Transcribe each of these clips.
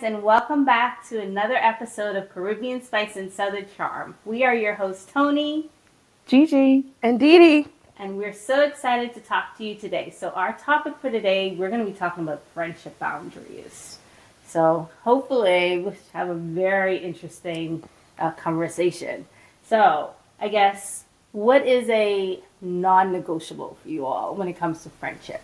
and welcome back to another episode of Caribbean Spice and Southern Charm. We are your hosts, Tony, Gigi, and Dee Dee. And we're so excited to talk to you today. So our topic for today, we're going to be talking about friendship boundaries. So hopefully we'll have a very interesting conversation. So I guess, what is a non-negotiable for you all when it comes to friendship?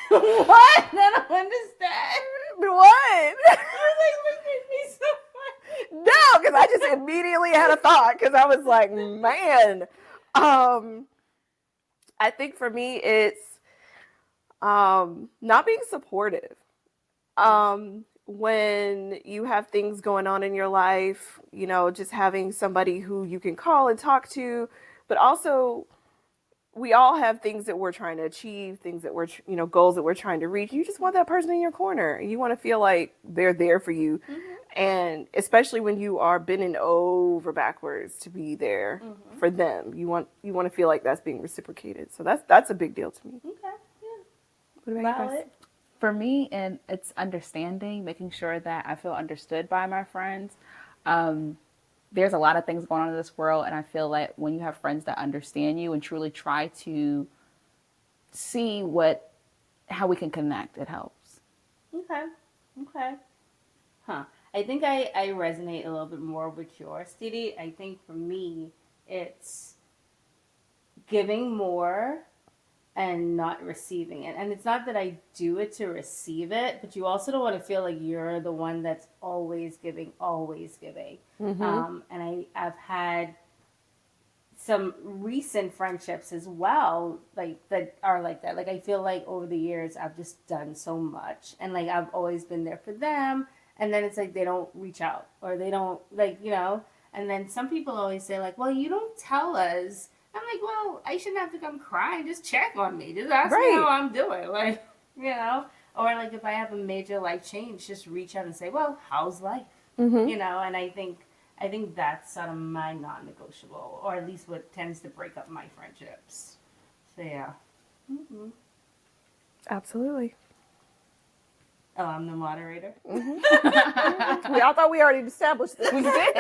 What? I don't understand. What? You're like looking at me so funny. No, because I just immediately had a thought because I was like, man. I think for me it's not being supportive. When you have things going on in your life, you know, just having somebody who you can call and talk to, but also we all have things that we're trying to achieve, things that we're, you know, goals that we're trying to reach. You just want that person in your corner. You want to feel like they're there for you. Mm-hmm. And especially when you are bending over backwards to be there mm-hmm. for them, you want to feel like that's being reciprocated. So that's a big deal to me. Okay. Yeah. What about you guys? For me, and it's understanding, making sure that I feel understood by my friends. There's a lot of things going on in this world, and I feel like when you have friends that understand you and truly try to see how we can connect, it helps. Okay. I think I resonate a little bit more with yours, Didi. I think for me, it's giving more and not receiving it. And it's not that I do it to receive it, but you also don't want to feel like you're the one that's always giving. Mm-hmm. And I've had some recent friendships as well, like that are like that. Like I feel like over the years I've just done so much, and like I've always been there for them, and then it's like they don't reach out or they don't, like, you know. And then some people always say like, well, you don't tell us. I'm like, well, I shouldn't have to come crying. Just check on me. Just ask me how I'm doing. Like, you know? Or like if I have a major life change, just reach out and say, well, how's life? Mm-hmm. You know? And I think that's sort of my non-negotiable, or at least what tends to break up my friendships. So, yeah. Mm-hmm. Absolutely. Oh, I'm the moderator? Mm-hmm. I thought we already established this. We did.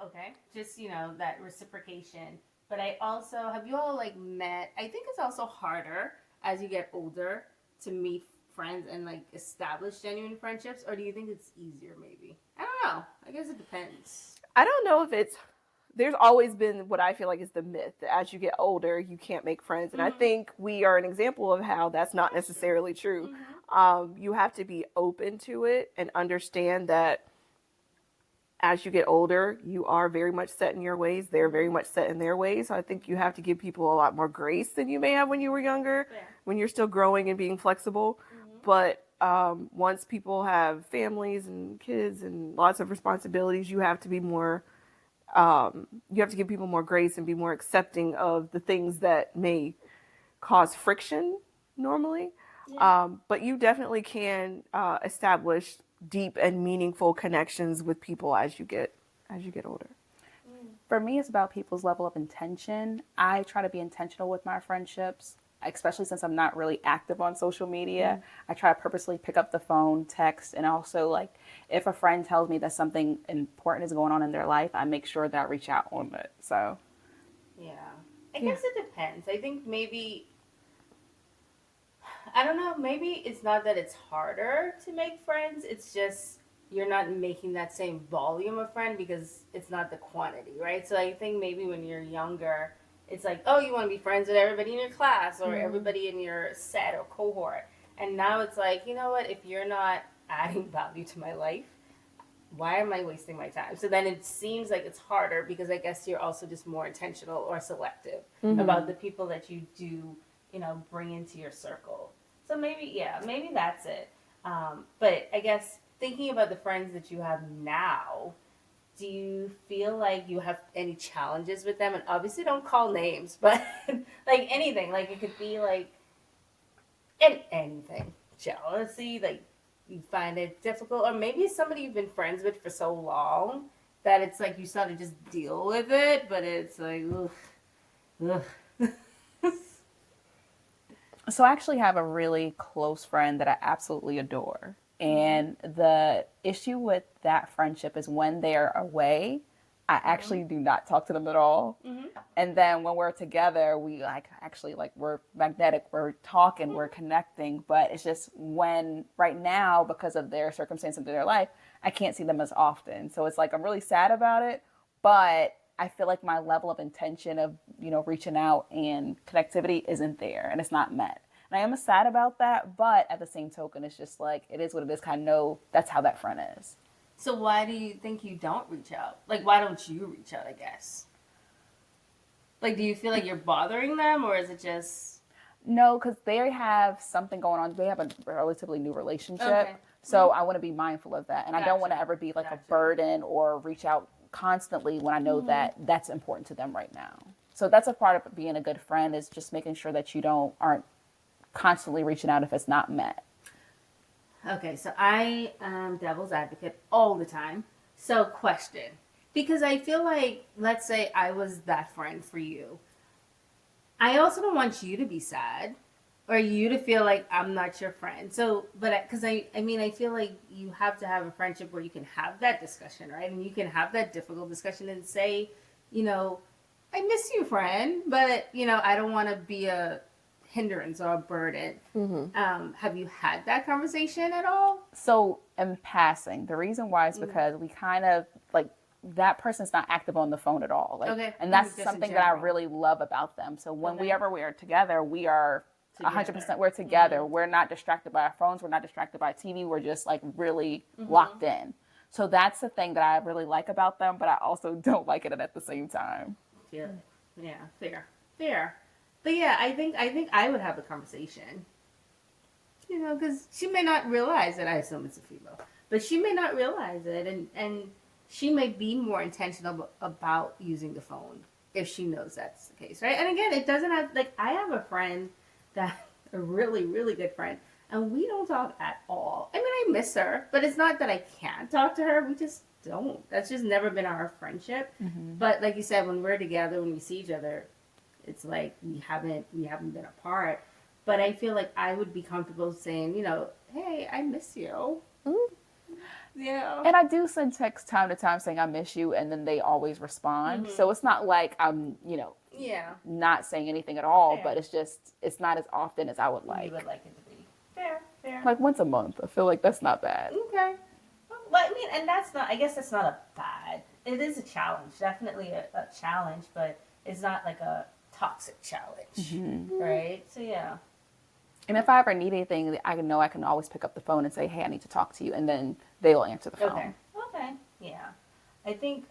Okay. Just, you know, that reciprocation. But I also, have you all, like, met, I think it's also harder as you get older to meet friends and, like, establish genuine friendships, or do you think it's easier, maybe? I don't know. I guess it depends. I don't know if there's always been what I feel like is the myth that as you get older, you can't make friends. And mm-hmm. I think we are an example of how that's not necessarily true. Mm-hmm. You have to be open to it and understand that as you get older, you are very much set in your ways. They're very much set in their ways. So I think you have to give people a lot more grace than you may have when you were younger, when you're still growing and being flexible. Mm-hmm. But once people have families and kids and lots of responsibilities, you have to be more, you have to give people more grace and be more accepting of the things that may cause friction normally. Yeah. But you definitely can establish deep and meaningful connections with people as you get older. For me, it's about people's level of intention. I try to be intentional with my friendships, especially since I'm not really active on social media. I try to purposely pick up the phone, text, and also, like, if a friend tells me that something important is going on in their life, I make sure that I reach out on it. So, yeah. I guess it depends. I think maybe, I don't know, maybe it's not that it's harder to make friends. It's just you're not making that same volume of friend because it's not the quantity, right? So I think maybe when you're younger, it's like, oh, you want to be friends with everybody in your class or everybody in your set or cohort. And now it's like, you know what? If you're not adding value to my life, why am I wasting my time? So then it seems like it's harder because I guess you're also just more intentional or selective about the people that you do, you know, bring into your circle. So maybe that's it. But I guess thinking about the friends that you have now, do you feel like you have any challenges with them? And obviously don't call names, but like anything. Like it could be like anything. Jealousy, like you find it difficult. Or maybe it's somebody you've been friends with for so long that it's like you sort of just deal with it, but it's like, ugh. So I actually have a really close friend that I absolutely adore. And the issue with that friendship is when they're away, I actually do not talk to them at all. And then when we're together, we like actually like we're magnetic, we're talking, we're connecting. But it's just when right now, because of their circumstance of their life, I can't see them as often. So it's like I'm really sad about it, but I feel like my level of intention of, reaching out and connectivity isn't there and it's not met. And I am sad about that, but at the same token, it's just like it is what it is. Kind of know that's how that friend is. So why do you think you don't reach out? Like, why don't you reach out, I guess? Like, do you feel like you're bothering them, or is it just... No, because they have something going on. They have a relatively new relationship. Okay. So I want to be mindful of that. And I don't want to Gotcha. ever be like Gotcha. a burden or reach out constantly when I know that that's important to them right now. So that's a part of being a good friend, is just making sure that you aren't constantly reaching out if it's not met. Okay, so I am devil's advocate all the time. So question. Because I feel like, let's say I was that friend for you. I also don't want you to be sad or you to feel like I'm not your friend. So, but because I mean, I feel like you have to have a friendship where you can have that discussion, right? And you can have that difficult discussion and say, I miss you, friend, but, I don't want to be a hindrance or a burden. Have you had that conversation at all? So in passing, the reason why is because we kind of like that person's not active on the phone at all. Like, Okay. and that's Just in something that I general. really love about them. So when we are together, we are Together. 100% we're together. We're not distracted by our phones. We're not distracted by TV. We're just like really locked in. So that's the thing that I really like about them, but I also don't like it at the same time. Feel it. Yeah, fair. But yeah, I think I would have a conversation. Because she may not realize it. I assume it's a female, but she may not realize it, and she may be more intentional about using the phone if she knows that's the case, right? And again, it doesn't have like I have a friend that a really really good friend, and we don't talk at all. I mean, I miss her, but it's not that I can't talk to her. We just don't. That's just never been our friendship. But like you said, when we're together, when we see each other, it's like we haven't been apart. But I feel like I would be comfortable saying, hey, I miss you. Yeah. And I do send texts time to time saying I miss you, and then they always respond. So it's not like I'm, Yeah. not saying anything at all, Fair. but it's not as often as I would You like. would like it to be. Fair. Like once a month. I feel like that's not bad. Okay. Well, I mean, and I guess that's not a bad. It is a challenge, definitely a challenge, but it's not like a toxic challenge, right? So yeah. And if I ever need anything, I know I can always pick up the phone and say, hey, I need to talk to you. And then they'll answer the phone. Okay. Yeah. I think,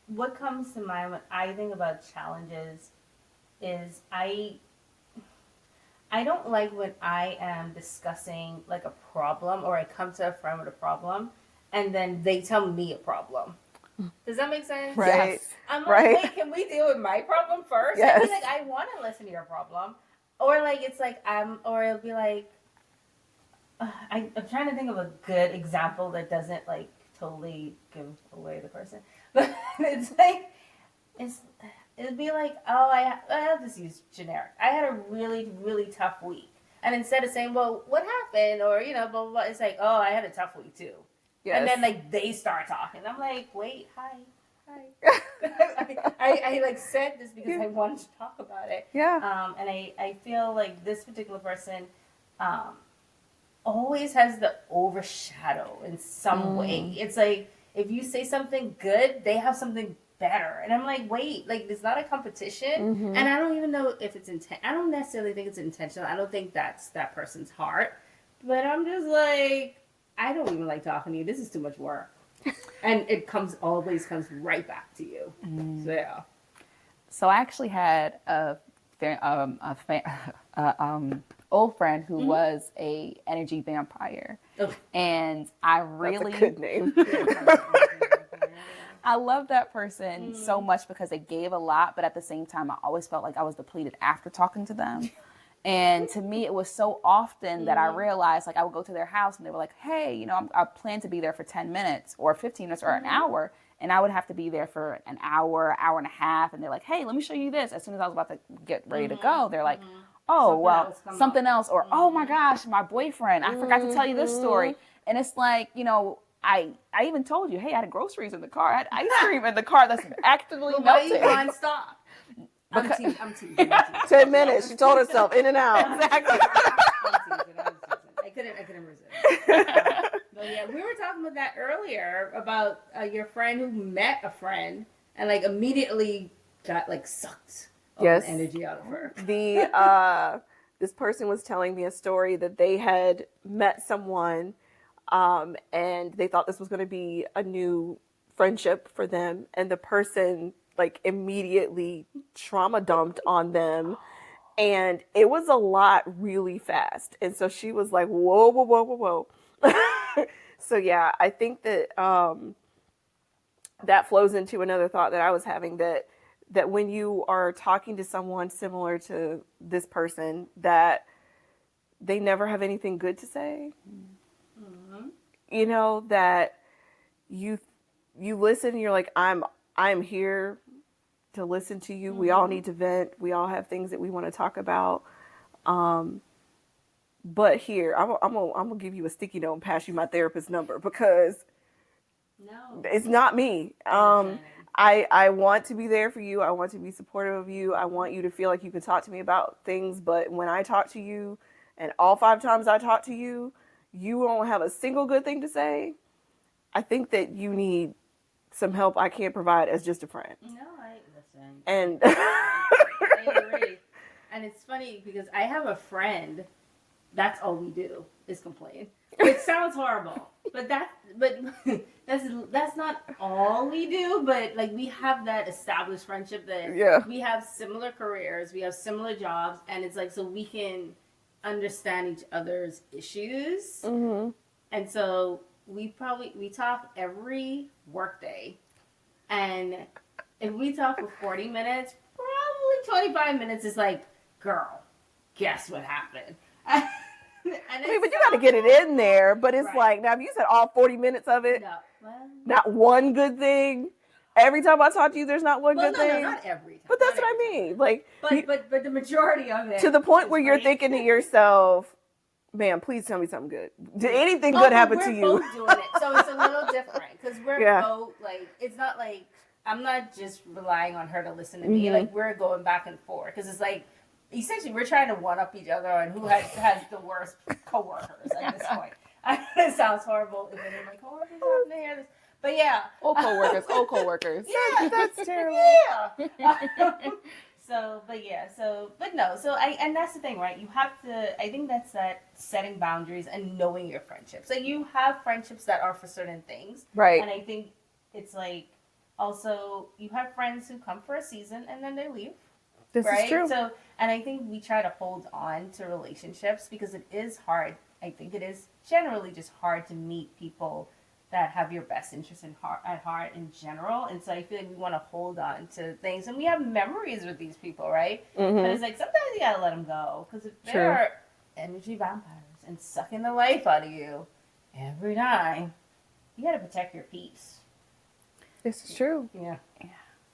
what comes to mind when I think about challenges is I don't like when I am discussing like a problem or I come to a friend with a problem and then they tell me a problem. Does that make sense? Right. Yes. I'm like, Right. wait, can we deal with my problem first? Yes. I mean, like, I want to listen to your problem. Or like, it's like, or it'll be like, I'm trying to think of a good example that doesn't like totally give away the person. But it's like, it'd be like, I'll just use generic. I had a really, really tough week. And instead of saying, well, what happened? Or, blah, blah, blah, it's like, oh, I had a tough week too. Yes. And then like they start talking. I'm like, wait, hi. I like said this because I wanted to talk about it. Yeah. And I feel like this particular person always has the overshadow in some way. It's like if you say something good, they have something better. And I'm like, wait, like it's not a competition. And I don't even know if it's I don't necessarily think it's intentional. I don't think that's that person's heart. But I'm just like, I don't even like talking to you. This is too much work. And it always comes right back to you. So yeah. So I actually had old friend who was a energy vampire. Okay. And I really... That's a good name. I love that person so much because they gave a lot, but at the same time, I always felt like I was depleted after talking to them. And to me, it was so often that I realized, like, I would go to their house and they were like, hey, I plan to be there for 10 minutes or 15 minutes or an hour. And I would have to be there for an hour and a half. And they're like, hey, let me show you this. As soon as I was about to get ready to go, they're like, oh, something well, else come something up. else, or oh my gosh, my boyfriend, I forgot to tell you this story. And it's like, I even told you, hey, I had groceries in the car. I had ice cream in the car that's actively But why you melting. nonstop? I'm teasing. 10 minutes. She told herself in and out. Exactly. I'm teasing. I couldn't resist. But yeah, we were talking about that earlier about your friend who met a friend and like immediately got like sucked all Yes. the energy out of her. This person was telling me a story that they had met someone, and they thought this was going to be a new friendship for them, and the person like immediately trauma dumped on them, and it was a lot really fast. And so she was like, whoa, whoa, whoa, whoa, whoa. So yeah, I think that that flows into another thought that I was having, that when you are talking to someone similar to this person, that they never have anything good to say. Mm-hmm. That you listen and you're like, I'm here to listen to you. Mm-hmm. We all need to vent. We all have things that we want to talk about. But here, I'm gonna give you a sticky note and pass you my therapist number, because it's not me. I want to be there for you. I want to be supportive of you. I want you to feel like you can talk to me about things. But when I talk to you, and all 5 times I talk to you, you don't have a single good thing to say, I think that you need some help I can't provide as just a friend. No, I listen. And I agree. And it's funny because I have a friend. That's all we do is complain. It sounds horrible, but that's not all we do. But like, we have that established friendship that we have similar careers, we have similar jobs, and it's like, so we can understand each other's issues. Mm-hmm. And so we talk every workday, and if we talk for 40 minutes, probably 25 minutes is like, girl, guess what happened? I mean, but you got to get it in there. But it's like, now if you said all 40 minutes of it, not one good thing. Every time I talk to you, there's not one good thing. No, not every time. But that's what I mean. Like, but the majority of it. To the point where you're thinking to yourself, man, please tell me something good. Did anything good happen to you? We're both doing it, so it's a little different because we're both like, it's not like I'm not just relying on her to listen to me. Mm-hmm. Like, we're going back and forth because it's like, essentially, we're trying to one up each other on who has the worst coworkers at this point. It sounds horrible. If any of my coworkers happen to hear this, but yeah, old coworkers. Yeah, that's terrible. Yeah. So and that's the thing, right? You have to. I think that's that setting boundaries and knowing your friendships. Like, you have friendships that are for certain things, right? And I think it's like, also, you have friends who come for a season and then they leave. This is true. So, and I think we try to hold on to relationships because it is hard. I think it is generally just hard to meet people that have your best interest at heart in general. And so I feel like we want to hold on to things. And we have memories with these people, right? Mm-hmm. But it's like, sometimes you got to let them go. Because if they are energy vampires and sucking the life out of you every time, you got to protect your peace. This is true. Yeah.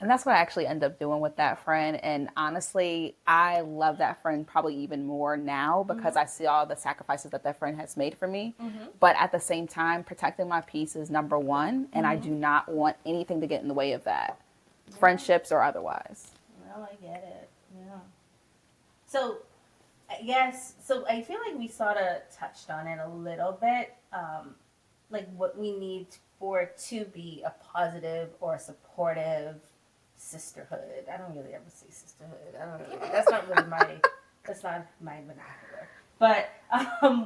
And that's what I actually end up doing with that friend. And honestly, I love that friend probably even more now because I see all the sacrifices that friend has made for me. Mm-hmm. But at the same time, protecting my peace is number one. And I do not want anything to get in the way of that, friendships or otherwise. Well, I get it. Yeah. So, I feel like we sort of touched on it a little bit. Like, what we need for it to be a positive or a supportive sisterhood. I don't really ever say sisterhood. That's not my vernacular. But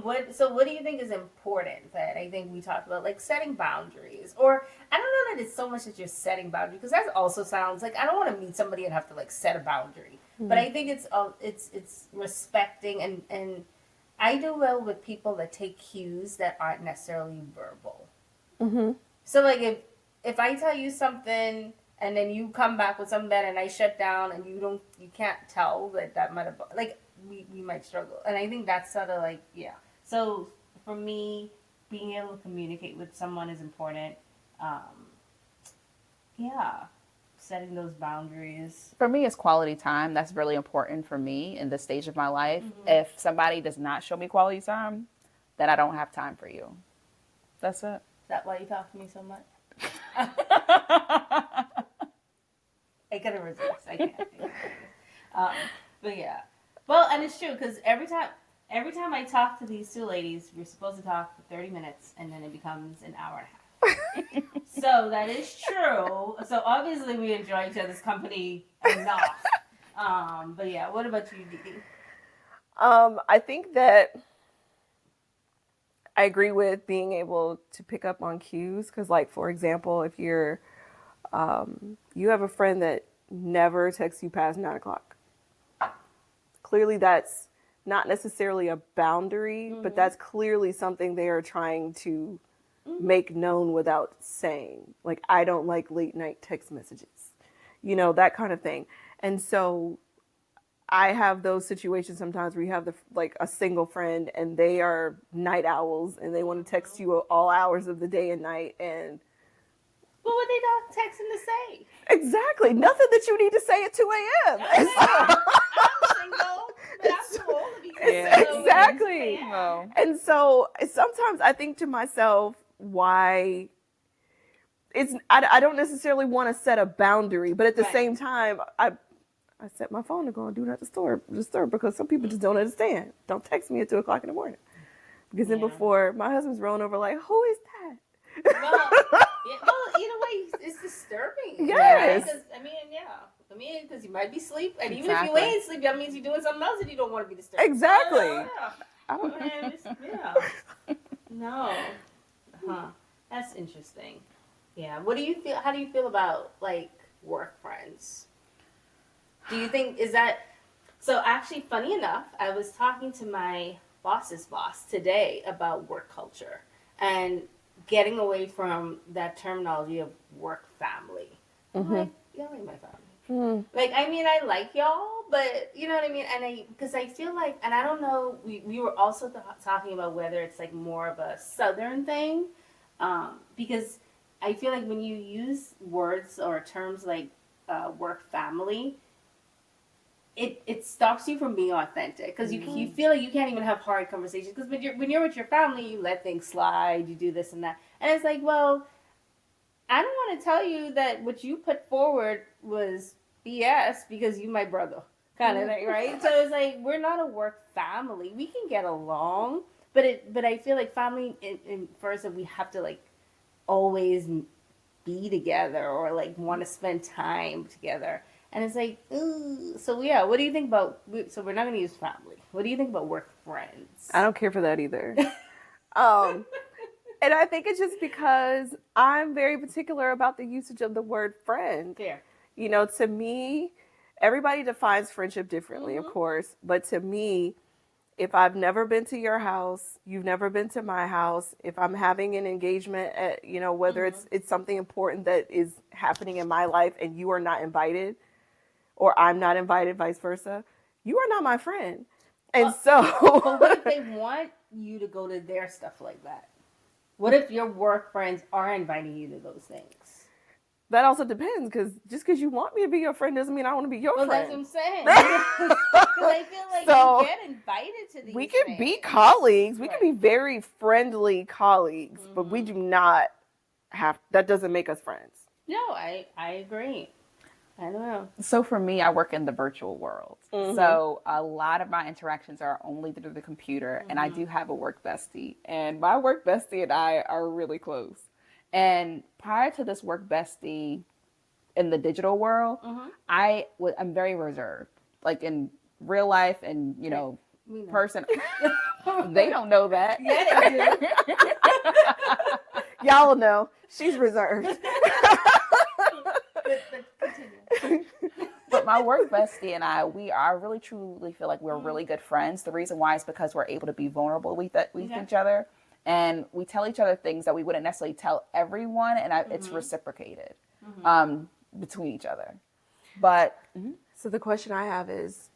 what do you think is important that I think we talked about, like setting boundaries? Or I don't know that it's so much that you're setting boundaries, because that also sounds like I don't want to meet somebody and have to like set a boundary. Mm-hmm. But I think it's respecting and I do well with people that take cues that aren't necessarily verbal. Mm-hmm. So like if I tell you something and then you come back with something better and I shut down and you can't tell that might have, like, we might struggle. And I think that's sort of like, yeah. So for me, being able to communicate with someone is important. Yeah. setting those boundaries. For me, it's quality time. That's really important for me in this stage of my life. If somebody does not show me quality time, then I don't have time for you. That's it. Is that why you talk to me so much? I couldn't resist. I can't. But yeah. Well, and it's true because every time I talk to these two ladies, we're supposed to talk for 30 minutes and then it becomes an hour and a half. So that is true. So obviously we enjoy each other's company enough. But yeah, what about you, Dee? I think that I agree with being able to pick up on cues because, like, for example, if you're you have a friend that never texts you past 9 o'clock, clearly that's not necessarily a boundary, but that's clearly something they are trying to make known without saying. Like, I don't like late night text messages, that kind of thing. And so I have those situations sometimes where you have a single friend and they are night owls and they want to text you all hours of the day and night. And what would they not texting to say? Exactly. Nothing that you need to say at 2 a.m. I'm single, but I'm too old to be single. Exactly. Yeah. And so sometimes I think to myself, why I don't necessarily want to set a boundary, but at the same time, I set my phone to go and do not disturb because some people just don't understand. Don't text me at 2 o'clock in the morning. Because then before my husband's rolling over like, who is that? Well, either way, it's disturbing. Yes. Right? Because you might be asleep, and even if you ain't asleep, that means you're doing something else and you don't want to be disturbed. Exactly. No. Huh. That's interesting. Yeah. What do you feel? How do you feel about like work friends? Do you think is that so? Actually, funny enough, I was talking to my boss's boss today about work culture and getting away from that terminology of work family. I'm like, y'all ain't my family. Like, I mean, I like y'all, but you know what I mean? And because I feel like, and I don't know, we were also talking about whether it's like more of a Southern thing, because I feel like when you use words or terms like work family, it stops you from being authentic because you feel like you can't even have hard conversations because when you're with your family, you let things slide, you do this and that, and it's like, well, I don't want to tell you that what you put forward was BS because you my brother kind of thing, right? So it's like we're not a work family. We can get along, but I feel like family in first that we have to like always be together or like want to spend time together. And it's like, ooh. So yeah, what do you think about? So we're not going to use family. What do you think about work friends? I don't care for that either. And I think it's just because I'm very particular about the usage of the word friend. Fair. To me, everybody defines friendship differently, of course. But to me, if I've never been to your house, you've never been to my house, if I'm having an engagement at, whether it's something important that is happening in my life and you are not invited, or I'm not invited, vice versa, you are not my friend. And but what if they want you to go to their stuff like that? What if your work friends are inviting you to those things? That also depends, because just because you want me to be your friend doesn't mean I want to be your friend. Well, that's what I'm saying. Because I feel like you get invited to these We can things. be colleagues. We can be very friendly colleagues, but we do not have, that doesn't make us friends. No, I agree. I don't know. So for me, I work in the virtual world. So a lot of my interactions are only through the computer, and I do have a work bestie. And my work bestie and I are really close. And prior to this work bestie in the digital world, I'm very reserved. Like in real life and, person. They don't know that. Yeah, they do. Y'all know. She's reserved. But my work bestie and I really truly feel like we're really good friends. The reason why is because we're able to be vulnerable with each other. And we tell each other things that we wouldn't necessarily tell everyone. And it's reciprocated between each other. But so the question I have is,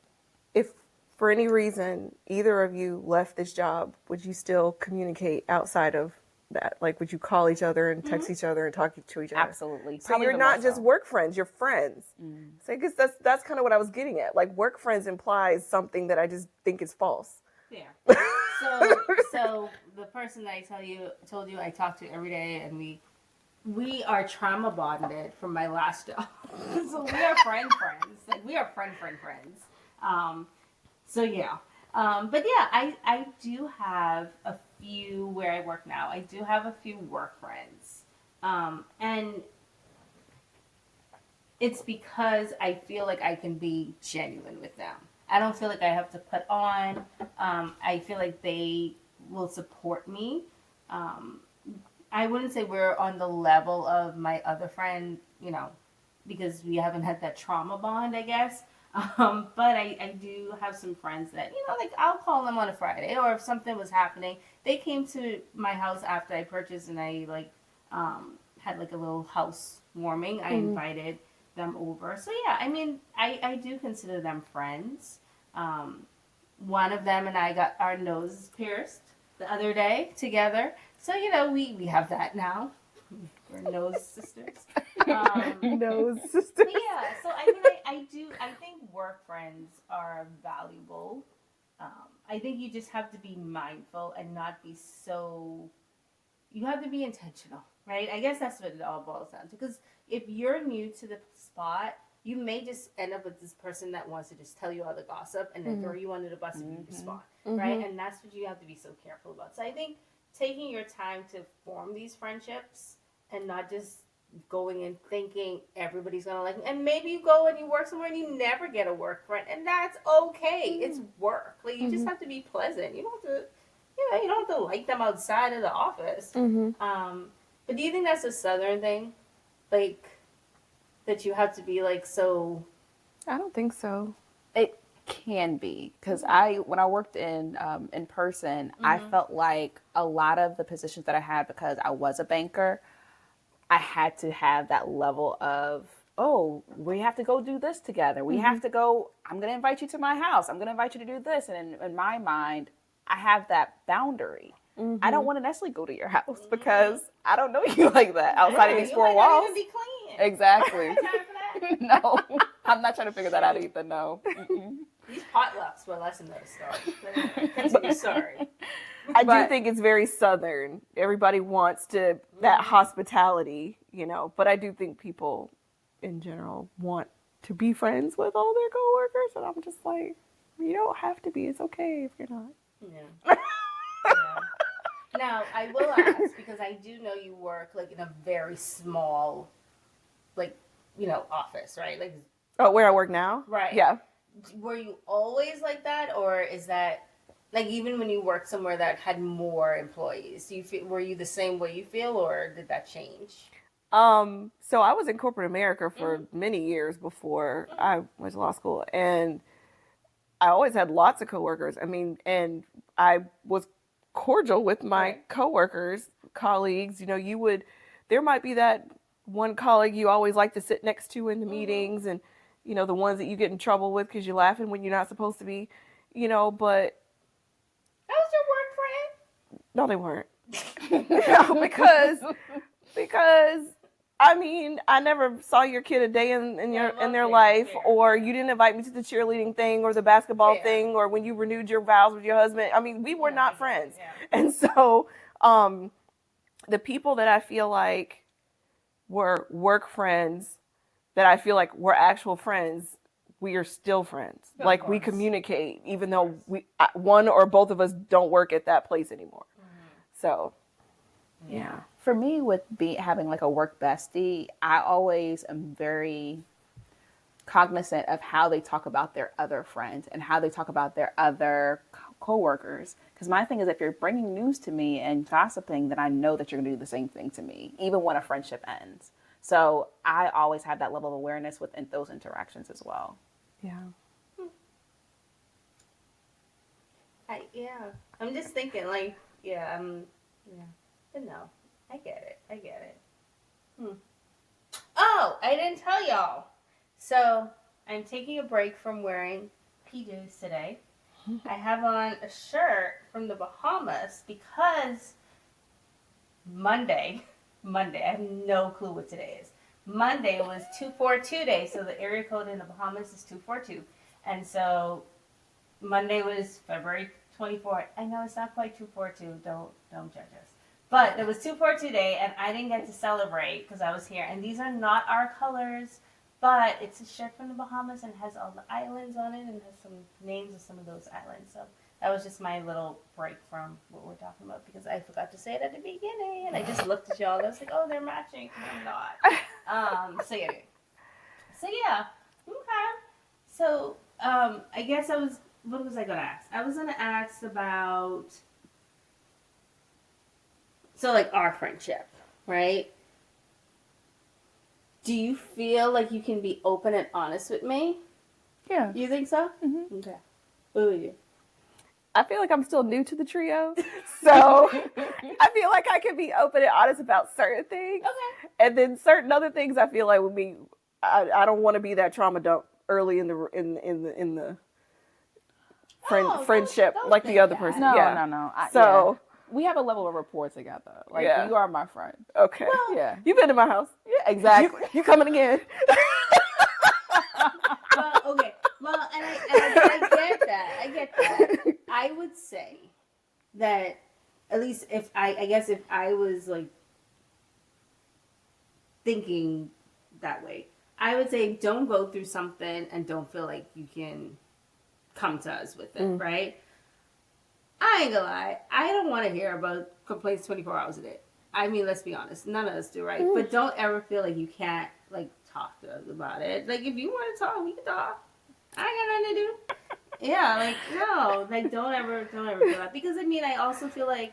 if for any reason either of you left this job, would you still communicate outside of that? Like, would you call each other and text each other and talk to each other? Absolutely. So Probably you're even more not just so. work friends, you're friends. So I guess that's kind of what I was getting at. Like, work friends implies something that I just think is false. Yeah. So the person that I told you I talk to every day, and we are trauma bonded from my last job. So we are friends. Like, we are friends. So yeah. But yeah, I do have a few where I work now. I do have a few work friends. And it's because I feel like I can be genuine with them. I don't feel like I have to put on. I feel like they will support me. Um, I wouldn't say we're on the level of my other friend, because we haven't had that trauma bond, I guess. But I do have some friends that, like, I'll call them on a Friday, or if something was happening, they came to my house after I purchased, and I, like, had, like, a little house warming. I invited them over. So, yeah, I mean, I do consider them friends. One of them and I got our noses pierced the other day together. So, we have that now. We're nose sisters. No, sister. Yeah, so I mean, I think work friends are valuable. I think you just have to be mindful and not be so, you have to be intentional, right? I guess that's what it all boils down to. Because if you're new to the spot, you may just end up with this person that wants to just tell you all the gossip and then throw you under the bus if you respond, right? And that's what you have to be so careful about. So I think taking your time to form these friendships and not just going and thinking everybody's gonna like me. And maybe you go and you work somewhere and you never get a work friend, and that's okay. It's work. Like, you just have to be pleasant. You don't have to, you don't have to like them outside of the office. But do you think that's a Southern thing, like, that you have to be like so? I don't think so. It can be because when I worked in person, I felt like a lot of the positions that I had, because I was a banker, I had to have that level of, oh, we have to go do this together. We have to go, I'm going to invite you to my house. I'm going to invite you to do this. And in my mind, I have that boundary. I don't want to necessarily go to your house because I don't know you like that outside of these four walls. Even be clean. Exactly. Time for that. No, I'm not trying to figure that out either. No. These potlucks were less than those story. Continue, sorry. I do think it's very Southern. Everybody wants that hospitality, but I do think people in general want to be friends with all their coworkers, and I'm just like, you don't have to be. It's okay if you're not. Yeah. Now, I will ask, because I do know you work, like, in a very small, like, office, right? Like, Oh, where I work now? right. Yeah. Were you always like that, or is that, like, even when you worked somewhere that had more employees, were you the same way you feel, or did that change? So I was in corporate America for many years before I went to law school, and I always had lots of coworkers. I mean, and I was cordial with my coworkers, colleagues. There might be that one colleague you always like to sit next to in the meetings, and the ones that you get in trouble with because you're laughing when you're not supposed to be, but That was your work friend? no, they weren't. because I mean, I never saw your kid a day in their life, or you didn't invite me to the cheerleading thing or the basketball thing, or when you renewed your vows with your husband. I mean, we were not friends. Yeah. And so the people that I feel like were work friends, that I feel like were actual friends, we are still friends. Of like, course. we communicate, even though one or both of us don't work at that place anymore. So, yeah. For me, with having like a work bestie, I always am very cognizant of how they talk about their other friends and how they talk about their other coworkers. Because my thing is, if you're bringing news to me and gossiping, then I know that you're going to do the same thing to me, even when a friendship ends. So I always have that level of awareness within those interactions as well. Yeah. I'm just thinking, like, but no, I get it. Oh, I didn't tell y'all. So I'm taking a break from wearing PJs today. I have on a shirt from the Bahamas because Monday, I have no clue what today is. Monday was 242 day, so the area code in the Bahamas is 242. And so Monday was February 24th. I know it's not quite 242. Don't judge us. But it was 242 day, and I didn't get to celebrate because I was here. And these are not our colors, but it's a shirt from the Bahamas and has all the islands on it and has some names of some of those islands. So that was just my little break from what we're talking about because I forgot to say it at the beginning, and I just looked at y'all and I was like, oh, they're matching. And I'm not. So yeah. Okay. So I guess what was I gonna ask? I was gonna ask about like our friendship, right? Do you feel like you can be open and honest with me? Yeah. You think so? Mm-hmm. Okay. What about you? I feel like I'm still new to the trio, so I feel like I can be open and honest about certain things, Okay. and then certain other things I feel like would be. I don't want to be that trauma dump early in the friendship don't like the think other that. person. No, yeah. no. So we have a level of rapport together. Like Yeah. you are my friend. okay, Yeah. you've been to my house. Yeah, exactly. You coming again? Well, okay. Well, and I get that. I get that. I would say that at least if I guess if I was like thinking that way, I would say don't go through something and don't feel like you can come to us with it, right? I ain't gonna lie. I don't want to hear about complaints 24 hours a day. I mean, let's be honest. None of us do, right? But don't ever feel like you can't, like, talk to us about it. Like, if you want to talk, we can talk. I ain't got nothing to do. Yeah, like, no. Like, don't ever feel that. Because, I mean, I also feel like,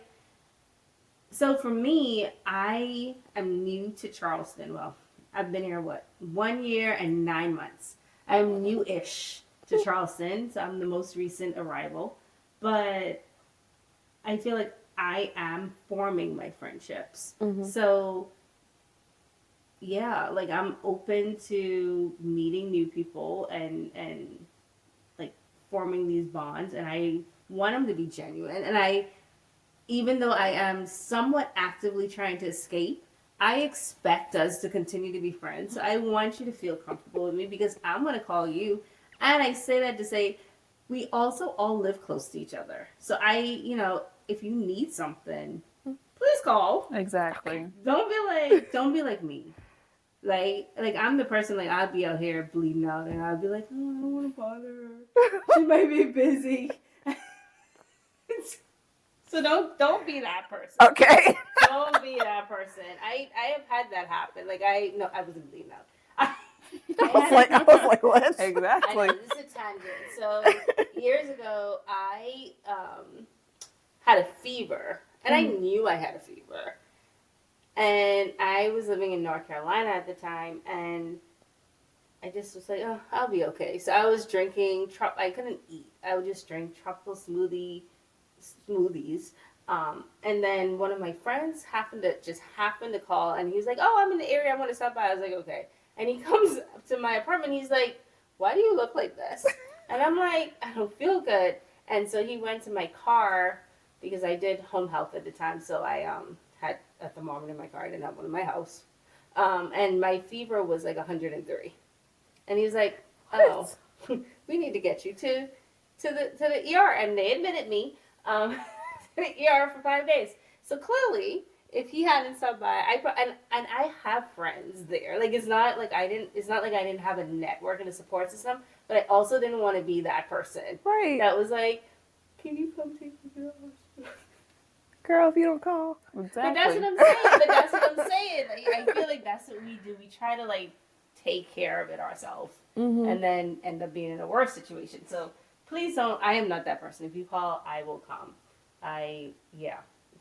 so for me, I am new to Charleston. Well, I've been here, 1 year and 9 months. I'm new-ish to Charleston, so I'm the most recent arrival. But I feel like I am forming my friendships. So, yeah, like I'm open to meeting new people and like forming these bonds. And I want them to be genuine. And even though I am somewhat actively trying to escape, I expect us to continue to be friends. So I want you to feel comfortable with me because I'm going to call you. And I say that to say, we also all live close to each other. So if you need something, please call. Exactly. Don't be like me. Like I'm the person, like I'll be out here bleeding out and I'll be like, oh, I don't want to bother her. She might be busy. So don't be that person. Okay. Don't be that person. I have had that happen. Like I wasn't bleeding out. I was like, what? Exactly. I know, this is a tangent. So years ago, I had a fever, and I knew I had a fever. And I was living in North Carolina at the time, and I just was like, oh, I'll be okay. So I was drinking, I couldn't eat. I would just drink tropical smoothies. And then one of my friends happened to call, and he was like, oh, I'm in the area. I want to stop by. I was like, okay. And he comes up to my apartment. He's like, why do you look like this? And I'm like, I don't feel good. And so he went to my car because I did home health at the time. So I had a thermometer in my car. I didn't have one in my house. And my fever was like 103. And he was like, oh, we need to get you to the ER. And they admitted me to the ER for 5 days. So clearly, if he hadn't stopped by, and I have friends there. Like it's not like I didn't have a network and a support system, but I also didn't want to be that person. Right. That was like, can you come take me to the hospital? Girl, if you don't call. Exactly. But that's what I'm saying. Like, I feel like that's what we do. We try to like take care of it ourselves, and then end up being in a worse situation. So please don't. I am not that person. If you call, I will come.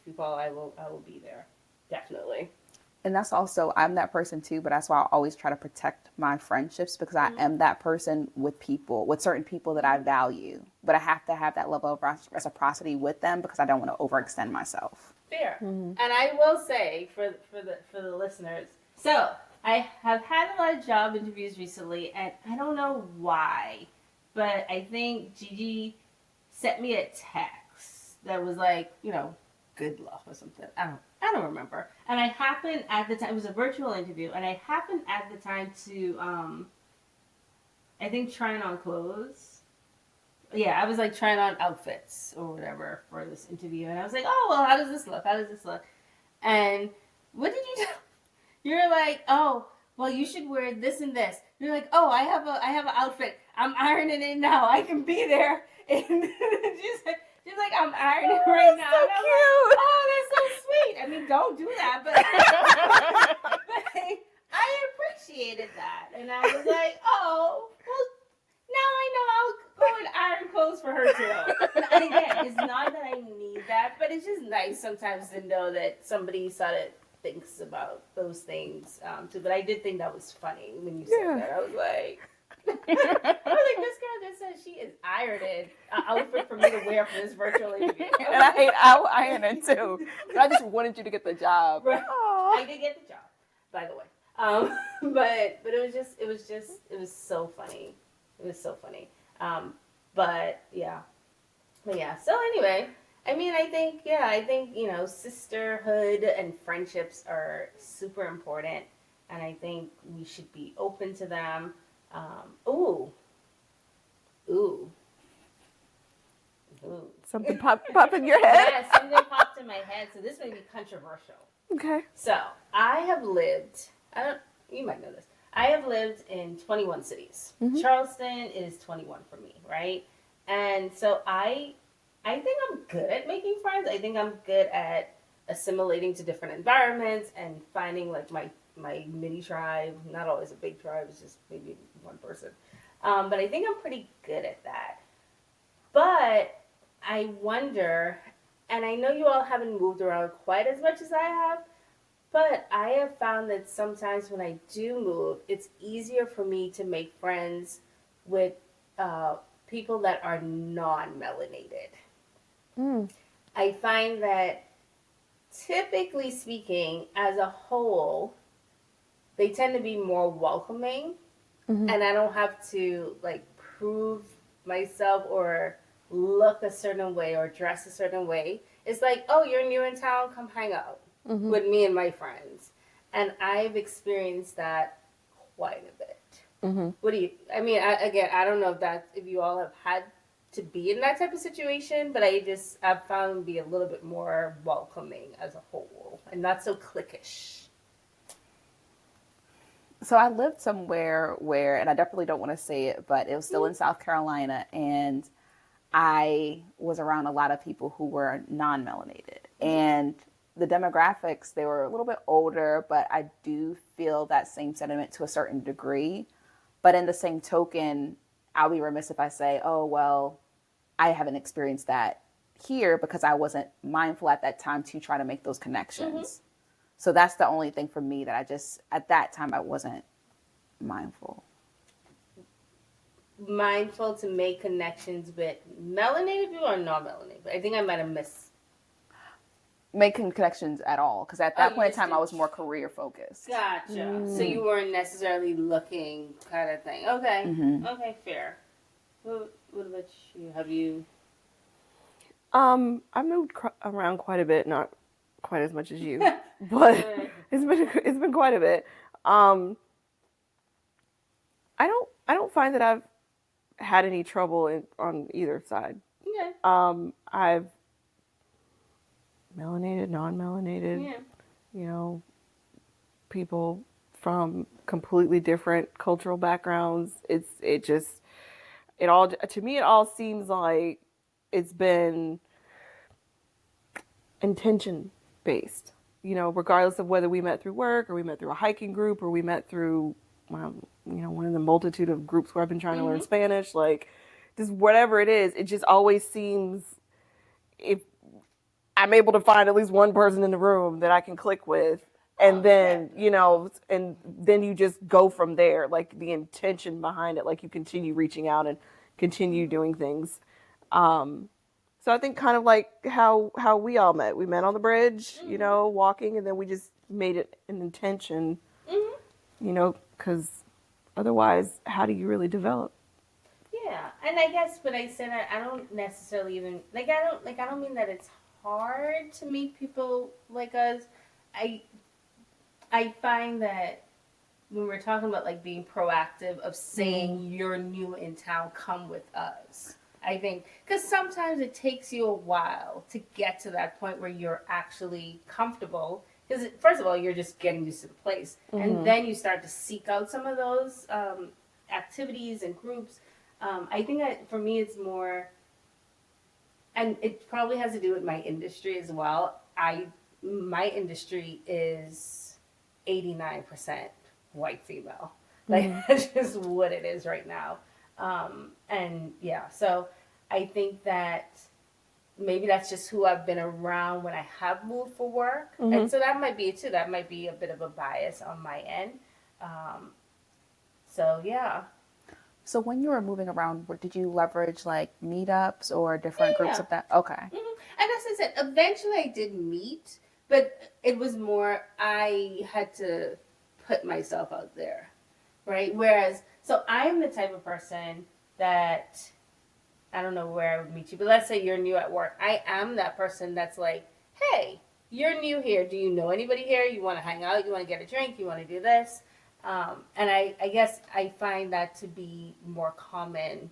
If you call, I will be there. Definitely. And that's also, I'm that person too, but that's why I always try to protect my friendships because I am that person with certain people that I value. But I have to have that level of reciprocity with them because I don't want to overextend myself. Fair. And I will say for the listeners, so I have had a lot of job interviews recently, and I don't know why, but I think Gigi sent me a text that was like, good luck or something. I I don't remember. And I happened at the time, it was a virtual interview, and I happened at the time to, I think, trying on clothes. Yeah, I was like trying on outfits or whatever for this interview. And I was like, oh, well, how does this look? How does this look? And what did you do? You're like, oh, well, you should wear this and this. You're like, oh, I have an outfit. I'm ironing it now. I can be there. And she's like, I'm ironing right now. So and I'm cute. like, oh, that's so sweet. I mean, don't do that, but, but I appreciated that. And I was like, oh, well, now I know I'll go and iron clothes for her too. And again, it's not that I need that, but it's just nice sometimes to know that somebody sort of thinks about those things too. But I did think that was funny when you said that. I was like, this girl just said she is ironing an outfit for me to wear for this virtual interview. And I hate ironing too. But I just wanted you to get the job. Right. I did get the job, by the way. But it was so funny. It was so funny. But yeah. So anyway, I mean, I think, sisterhood and friendships are super important. And I think we should be open to them. Ooh. Something pop in your head? Yeah, something popped in my head. So this may be controversial. Okay. So I have lived, you might know this. I have lived in 21 cities. Mm-hmm. Charleston is 21 for me, right? And so I think I'm good at making friends. I think I'm good at assimilating to different environments and finding like my mini tribe. Not always a big tribe, it's just maybe one person. But I think I'm pretty good at that. But I wonder, and I know you all haven't moved around quite as much as I have, but I have found that sometimes when I do move, it's easier for me to make friends with people that are non-melanated. I find that, typically speaking, as a whole, they tend to be more welcoming, and I don't have to like prove myself or look a certain way or dress a certain way. It's like, oh, you're new in town, come hang out with me and my friends. And I've experienced that quite a bit. What do you, I mean, I don't know if you all have had to be in that type of situation, but I've found to be a little bit more welcoming as a whole and not so cliquish. So I lived somewhere where, and I definitely don't want to say it, but it was still in South Carolina, and I was around a lot of people who were non-melanated. And the demographics, they were a little bit older, but I do feel that same sentiment to a certain degree. But in the same token, I'll be remiss if I say, oh, well, I haven't experienced that here because I wasn't mindful at that time to try to make those connections. So that's the only thing for me that at that time, I wasn't mindful. Mindful to make connections with melanated people or non-melanated? I think I might have missed. Making connections at all, because at that point in time, I was more career focused. Gotcha. So you weren't necessarily looking kind of thing. Okay. Okay, fair. What about you? Have you? I moved around quite a bit, not quite as much as you, but it's been quite a bit. I don't find that I've had any trouble on either side. Okay. I've melanated, non-melanated, people from completely different cultural backgrounds. It all seems like it's been intention based, regardless of whether we met through work or we met through a hiking group or we met through, one of the multitude of groups where I've been trying to learn Spanish, like just whatever it is, it just always seems, if I'm able to find at least one person in the room that I can click with, and then, and then you just go from there, like the intention behind it, like you continue reaching out and continue doing things. So I think kind of like how we all met. We met on the bridge, walking, and then we just made it an intention, because otherwise, how do you really develop? Yeah, and I guess, but I said I don't necessarily even I don't mean that it's hard to meet people like us. I I find that when we're talking about like being proactive of saying you're new in town, come with us. I think because sometimes it takes you a while to get to that point where you're actually comfortable. Because first of all, you're just getting used to the place, and then you start to seek out some of those activities and groups. I think that for me, it's more, and it probably has to do with my industry as well. My industry is 89% white female. Like that's just what it is right now. And yeah, so I think that maybe that's just who I've been around when I have moved for work. And so that might be it too. That might be a bit of a bias on my end. So yeah. So when you were moving around, did you leverage like meetups or different groups Yeah. of that? Okay. And as I said, eventually I did meet, but it was more I had to put myself out there, right? Whereas, so I'm the type of person that I don't know where I would meet you, but let's say you're new at work. I am that person that's like, hey, you're new here. Do you know anybody here? You want to hang out? You want to get a drink? You want to do this? And I guess I find that to be more common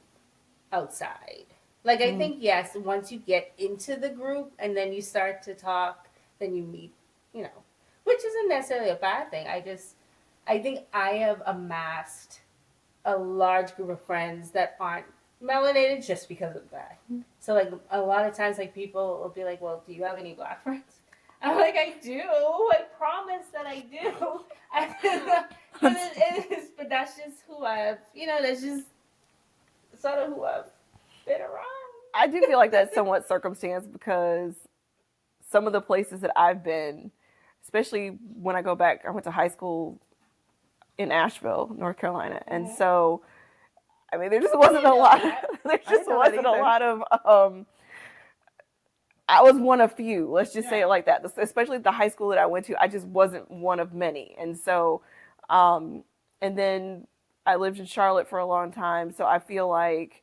outside. Like, I think, yes, once you get into the group and then you start to talk, then you meet, which isn't necessarily a bad thing. I think I have amassed a large group of friends that aren't melanated just because of that. So, like, a lot of times, like, people will be like, well, do you have any black friends? I'm like, I do. I promise that I do. But that's just who that's just sort of who I've been around. I do feel like that's somewhat circumstance because some of the places that I've been, especially when I go back, I went to high school in Asheville, North Carolina, and so I mean there just wasn't a lot. There just wasn't a lot of. I was one of few. Let's just say it like that. Especially the high school that I went to, I just wasn't one of many, and so, and then I lived in Charlotte for a long time, so I feel like,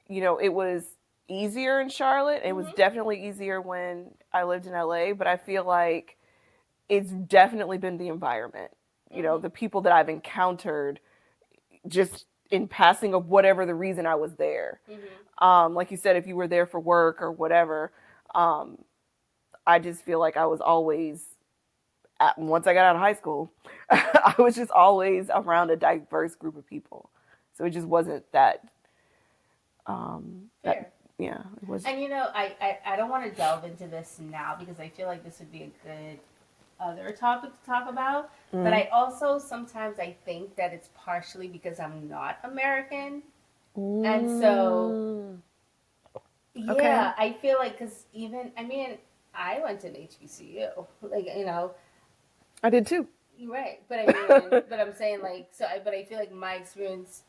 it was easier in Charlotte. It was definitely easier when I lived in LA, but I feel like it's definitely been the environment. The people that I've encountered just in passing of whatever the reason I was there. Like you said, if you were there for work or whatever, I just feel like I was always, once I got out of high school, I was just always around a diverse group of people. So it just wasn't that, Fair. Yeah, it was. And I don't want to delve into this now because I feel like this would be a good other topic to talk about. But I also sometimes I think that it's partially because I'm not American. And so, yeah, I feel like, because I went to an HBCU. Like, I did too. right. But but I'm saying, like, but I feel like my experience,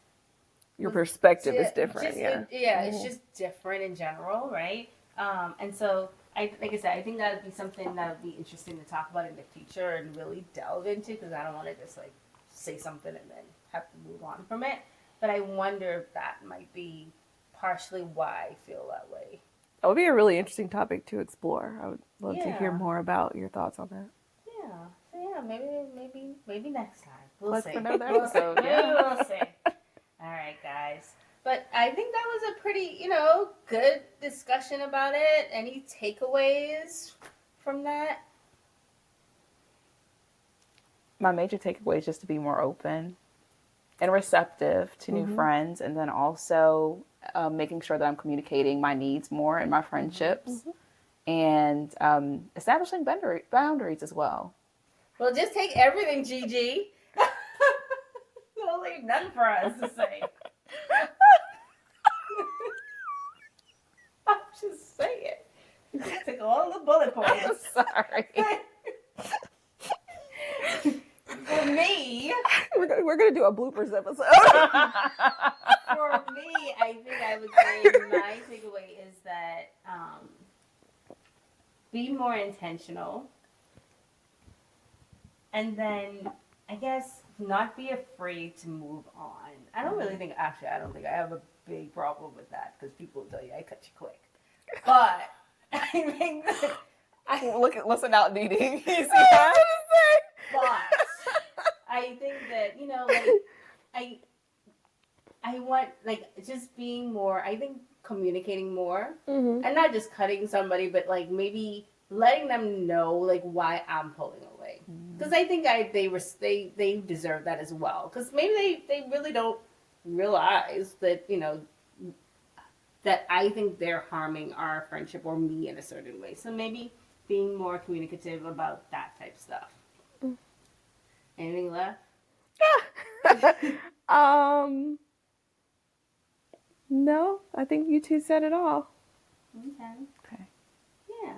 your perspective is different. It's just different in general, right? And so, like I said, I think that would be something that would be interesting to talk about in the future and really delve into, because I don't want to just like say something and then have to move on from it. But I wonder if that might be partially why I feel that way. That would be a really interesting topic to explore. I would love to hear more about your thoughts on that. Yeah. So yeah, maybe next time. Let's see. for another episode. We'll see. All right, guys. But I think that was a pretty, good discussion about it. Any takeaways from that? My major takeaway is just to be more open and receptive to new friends, and then also making sure that I'm communicating my needs more in my friendships, and establishing boundaries as well. Well, just take everything, Gigi. Don't leave nothing for us to say. I'm just saying. Take all the bullet points. Sorry. For me, we're gonna do a bloopers episode. For me, I think I would say my takeaway is that be more intentional, and then I guess not be afraid to move on. I don't think I have a big problem with that, because people will tell you I cut you quick. But I think that Listen out, Dee Dee. You see that? but I think that, I want, just being more, I think communicating more, Mm-hmm. and not just cutting somebody, but maybe letting them know why I'm pulling away, because I think they deserve that as well, because maybe they really don't realize that that I think they're harming our friendship or me in a certain way. So maybe being more communicative about that type of stuff. Anything left? No, I think you two said it all. Okay. Yeah.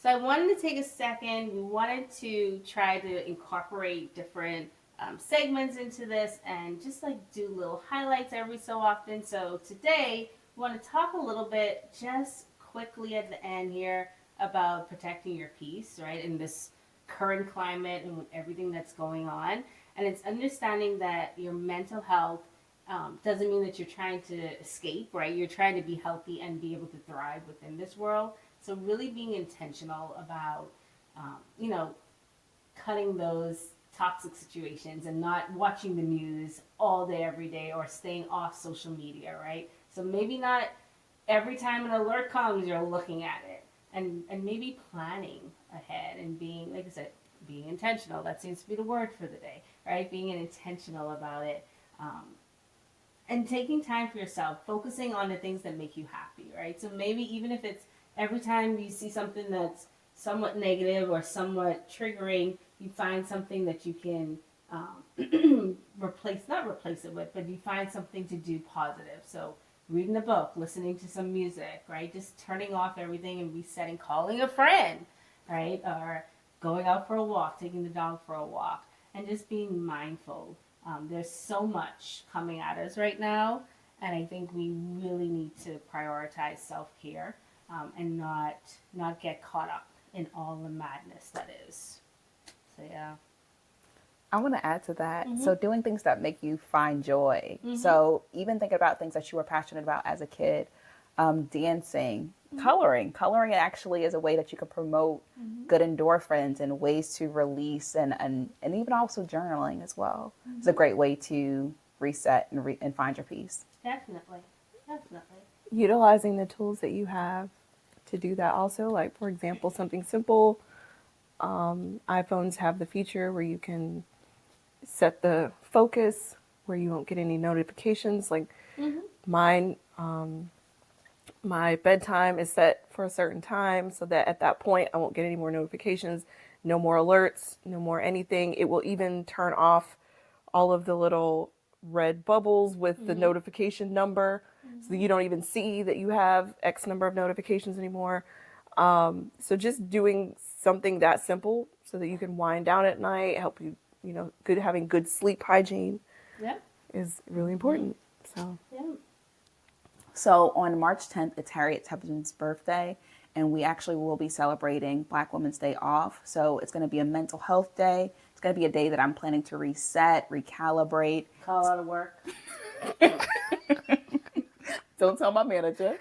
So I wanted to take a second. We wanted to try to incorporate different segments into this and just do little highlights every so often. So today we want to talk a little bit just quickly at the end here about protecting your peace, right, in this current climate and with everything that's going on. And it's understanding that your mental health doesn't mean that you're trying to escape, right? You're trying to be healthy and be able to thrive within this world. So really being intentional about, cutting those toxic situations and not watching the news all day, every day, or staying off social media, right? So maybe not every time an alert comes, you're looking at it. And maybe planning ahead and being, like I said, being intentional. That seems to be the word for the day, right? Being intentional about it. And taking time for yourself, focusing on the things that make you happy, right? So maybe even if it's every time you see something that's somewhat negative or somewhat triggering, you find something that you can not replace it with, but you find something to do positive. So reading a book, listening to some music, right? Just turning off everything and resetting, calling a friend, right? Or going out for a walk, taking the dog for a walk, and just being mindful. There's so much coming at us right now, and I think we really need to prioritize self-care and not get caught up in all the madness that is. So yeah. I want to add to that. Mm-hmm. So doing things that make you find joy. Mm-hmm. So even think about things that you were passionate about as a kid, dancing, mm-hmm. Coloring actually is a way that you can promote mm-hmm. good endorphins and ways to release and even also journaling as well. Mm-hmm. It's a great way to reset and find your peace. Definitely. Utilizing the tools that you have to do that also, like for example, something simple. iPhones have the feature where you can set the focus where you won't get any notifications. Like mm-hmm. mine, my bedtime is set for a certain time so that at that point I won't get any more notifications, no more alerts, no more anything. It will even turn off all of the little red bubbles with mm-hmm. the notification number mm-hmm. so that you don't even see that you have X number of notifications anymore. So just doing something that simple so that you can wind down at night, help you, having good sleep hygiene is really important. So, So on March 10th, it's Harriet Tubman's birthday, and we actually will be celebrating Black Women's Day off. So it's going to be a mental health day. It's going to be a day that I'm planning to reset, recalibrate. Call out of work. Don't tell my manager.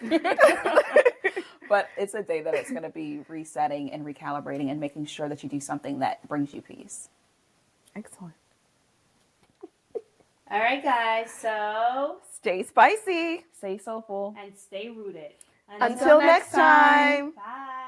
But it's a day that it's going to be resetting and recalibrating and making sure that you do something that brings you peace. Excellent. All right, guys. So stay spicy. Stay soulful. And stay rooted. Until next time. Bye.